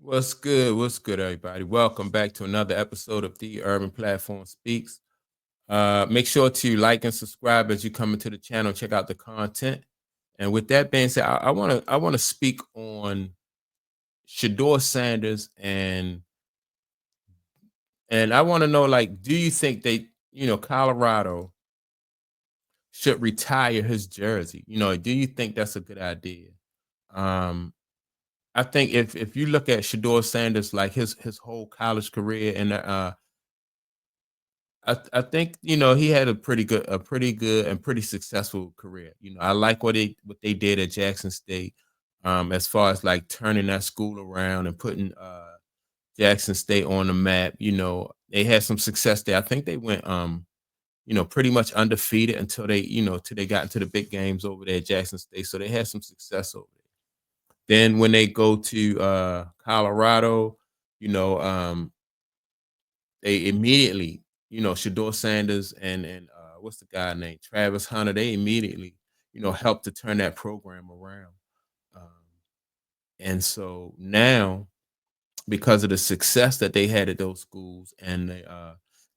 What's good? What's good, everybody? Welcome back to another episode of the Urban Platform Speaks. Make sure to like and subscribe as you come into the channel. Check out the content. And with that being said, I want to speak on Shedeur Sanders and I want to know, like, do you think Colorado should retire his jersey? Do you think that's a good idea? Um, I think if you look at Shedeur Sanders, like his whole college career and I think he had a pretty good and pretty successful career. I like what they did at Jackson State, as far as like turning that school around and putting Jackson State on the map. They had some success there. I think they went pretty much undefeated until they got into the big games over there at Jackson State. So they had some success over there. Then when they go to Colorado, you know, they immediately, Shador Sanders and what's the guy named Travis Hunter, they immediately, helped to turn that program around. Um, and so now, because of the success that they had at those schools and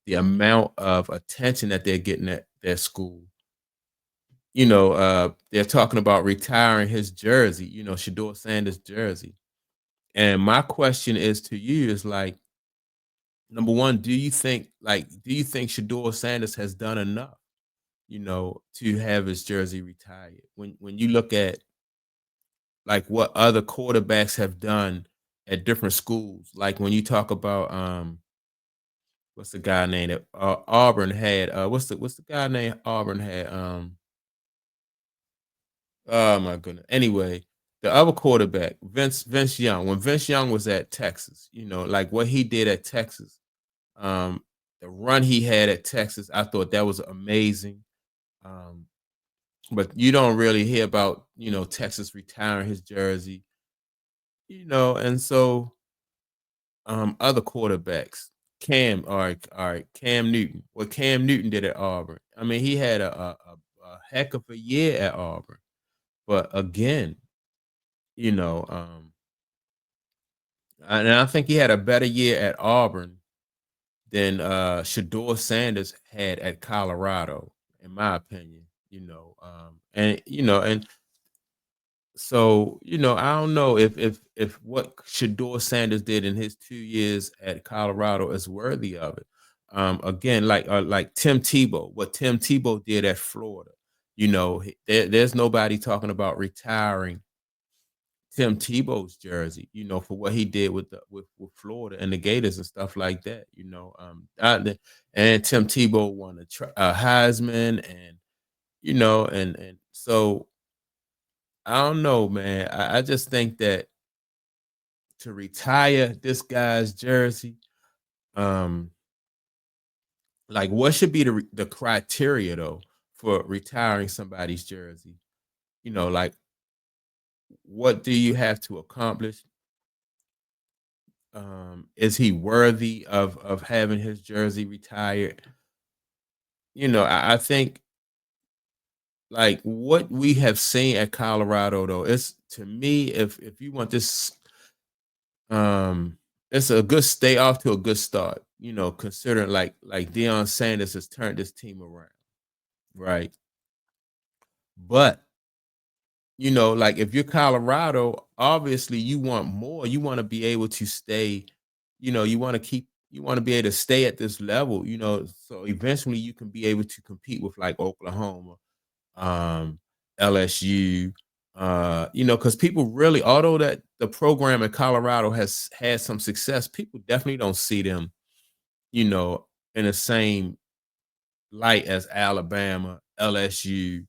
the amount of attention that they're getting at their school, they're talking about retiring his jersey, Shador Sanders' jersey. And my question is to you is like, number one, do you think Shador Sanders has done enough, to have his jersey retired? When you look at like what other quarterbacks have done at different schools, like when you talk about what's the guy name that Auburn had? What's the guy name Auburn had? Oh my goodness. Anyway, the other quarterback, Vince Young, when Vince Young was at Texas, like what he did at Texas, um, the run he had at Texas, I thought that was amazing. Um, but you don't really hear about, Texas retiring his jersey, and so other quarterbacks, Cam Newton. What Cam Newton did at Auburn. I mean, he had a heck of a year at Auburn. But again, you know, and I think he had a better year at Auburn than Shador Sanders had at Colorado, in my opinion. And so I don't know if what Shador Sanders did in his 2 years at Colorado is worthy of it. Again, like Tim Tebow, what Tim Tebow did at Florida. There's nobody talking about retiring Tim Tebow's jersey, for what he did with Florida and the Gators and stuff like that. And Tim Tebow won a Heisman, and and so I don't know, man. I just think that to retire this guy's jersey, um, like what should be the criteria though for retiring somebody's jersey? Like what do you have to accomplish? Is he worthy of having his jersey retired? I think like what we have seen at Colorado though, it's to me, if you want this, um, it's a good stay off to a good start, considering like Deion Sanders has turned this team around, right? But like if you're Colorado, obviously you want more. You want to be able to stay, you want to be able to stay at this level, so eventually you can be able to compete with like Oklahoma, um, LSU, because people really, although that the program in Colorado has had some success, people definitely don't see them, you know, in the same light as Alabama, LSU,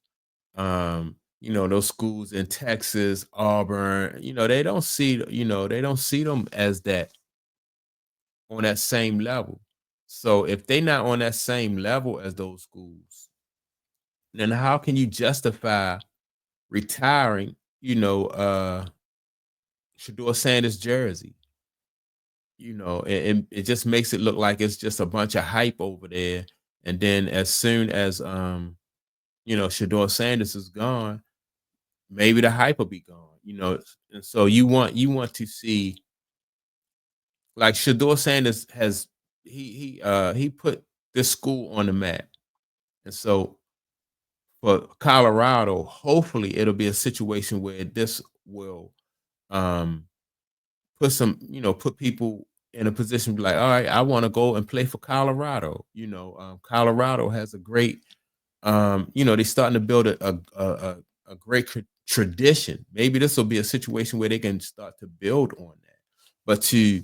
those schools in Texas, Auburn, they don't see them as that on that same level. So if they're not on that same level as those schools, then how can you justify retiring, Shador Sanders jersey? It just makes it look like it's just a bunch of hype over there. And then as soon as Shador Sanders is gone, maybe the hype will be gone. And so you want to see like Shedeur Sanders has he put this school on the map. And so for Colorado, hopefully it'll be a situation where this will um put some, put people in a position to be like, all right, I want to go and play for Colorado. Colorado has a great, they're starting to build a great tradition. Maybe this will be a situation where they can start to build on that. But to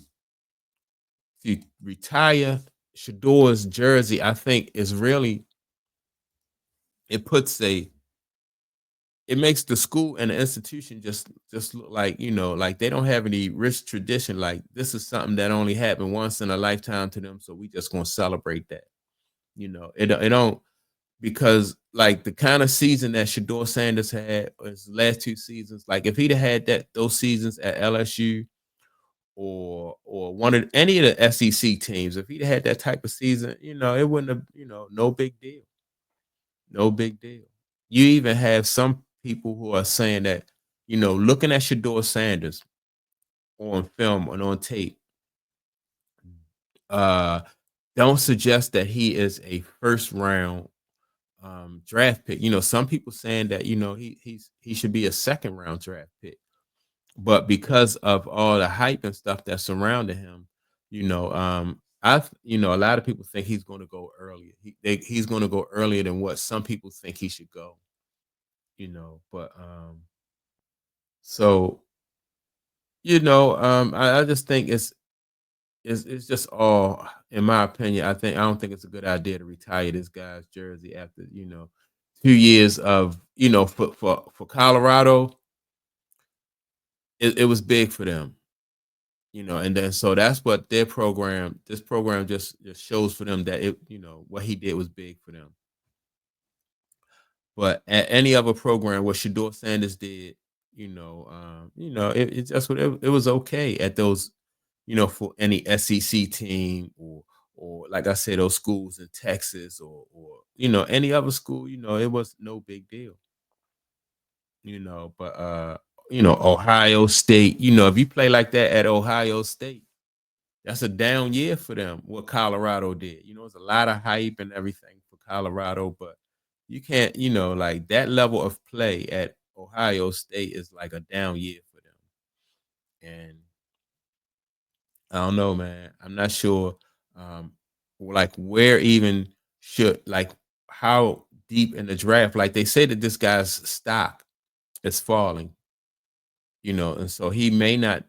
retire Shadeur's jersey, I think is really it puts a it makes the school and the institution just look like, like they don't have any rich tradition. Like this is something that only happened once in a lifetime to them, so we just gonna celebrate that. It don't, because like the kind of season that Shedeur Sanders had his last two seasons, like if he'd have had those seasons at LSU or one of any of the SEC teams, if he'd have had that type of season, it wouldn't have, no big deal. No big deal. You even have some people who are saying that, looking at Shedeur Sanders on film and on tape, uh, don't suggest that he is a first round draft pick. Some people saying that, he should be a second round draft pick. But because of all the hype and stuff that's surrounding him, a lot of people think he's going to go earlier. He's going to go earlier than what some people think he should go. But so I just think it's just all, in my opinion. I don't think it's a good idea to retire this guy's jersey after 2 years of for Colorado. It was big for them. And then so that's what this program just shows for them that what he did was big for them. But at any other program, what Shedeur Sanders did, it just it was okay at those, for any SEC team or like I said, those schools in Texas or any other school, it was no big deal. But Ohio State, if you play like that at Ohio State, that's a down year for them. What Colorado did, it's a lot of hype and everything for Colorado, but you can't, like that level of play at Ohio State is like a down year for them. And I don't know, man. I'm not sure, like where even should like how deep in the draft. Like they say that this guy's stock is falling, and so he may not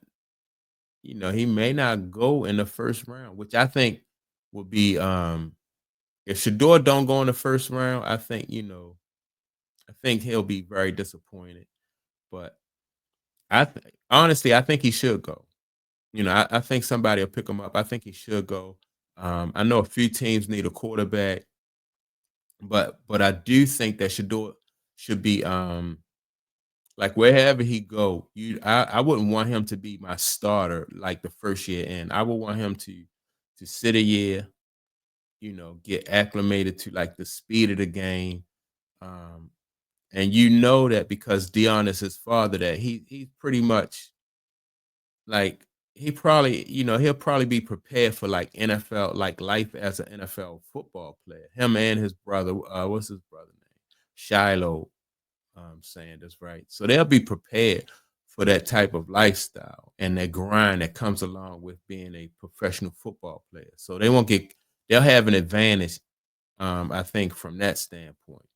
go in the first round, which I think would be if Shedeur don't go in the first round, I think he'll be very disappointed. But honestly, I think he should go. I think somebody will pick him up. I think he should go. I know a few teams need a quarterback, but I do think that Shedeur should be like wherever he go. I wouldn't want him to be my starter like the first year in. I would want him to sit a year, get acclimated to like the speed of the game. Um, and that because Dion is his father, that he's pretty much like he'll probably be prepared for like NFL, like life as an NFL football player. Him and his brother, what's his brother name? Shiloh Sanders, right? So they'll be prepared for that type of lifestyle and that grind that comes along with being a professional football player. So they'll have an advantage, I think, from that standpoint.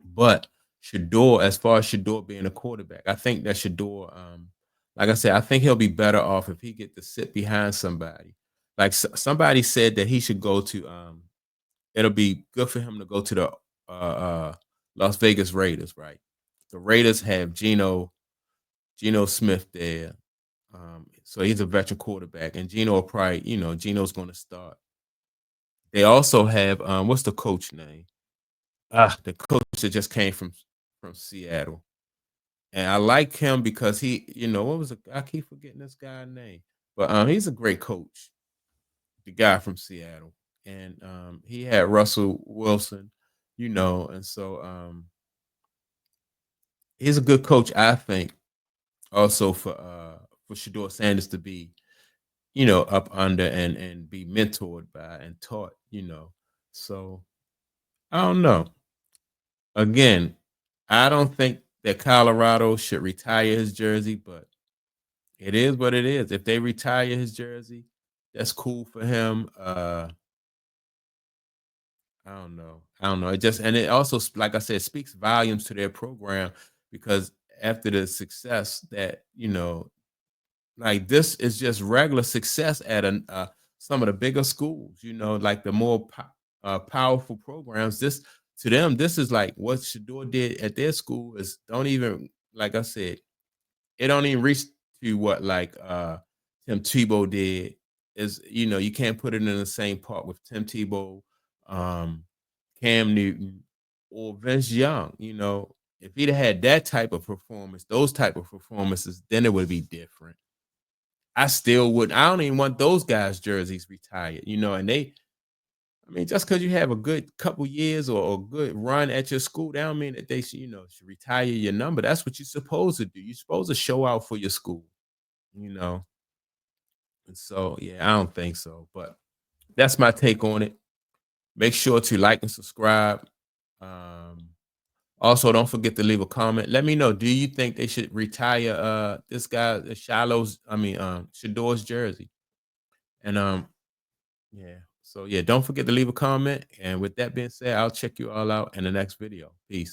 But Shedeur, as far as Shedeur being a quarterback, I think that Shedeur, like I said, I think he'll be better off if he get to sit behind somebody. Like somebody said that he should go to. It'll be good for him to go to the Las Vegas Raiders, right? The Raiders have Geno Smith there, so he's a veteran quarterback, and Geno will probably, Geno's going to start. They also have what's the coach name? The coach that just came from Seattle. And I like him because what was I keep forgetting this guy's name, but he's a great coach, the guy from Seattle, and he had Russell Wilson, and so he's a good coach, I think. Also for Shedeur Sanders to be up under and be mentored by and taught. So I don't know. Again, I don't think that Colorado should retire his jersey, but it is what it is. If they retire his jersey, that's cool for him. I don't know. I don't know. It also, like I said, speaks volumes to their program because after the success that like this is just regular success at some of the bigger schools. Like the more powerful programs. This to them, this is like what Shedeur did at their school is don't even like I said, it don't even reach to what like Tim Tebow did. Is you can't put it in the same part with Tim Tebow, um, Cam Newton, or Vince Young. If he'd have had that type of performance, those type of performances, then it would be different. I still wouldn't. I don't even want those guys' jerseys retired. I mean, just because you have a good couple years or a good run at your school, that don't mean that they should retire your number. That's what you're supposed to do. You're supposed to show out for your school, you know. And so, yeah, I don't think so. But that's my take on it. Make sure to like and subscribe. Um, Also, don't forget to leave a comment. Let me know. Do you think they should retire this guy Shedeur's jersey? And yeah. So yeah, don't forget to leave a comment. And with that being said, I'll check you all out in the next video. Peace.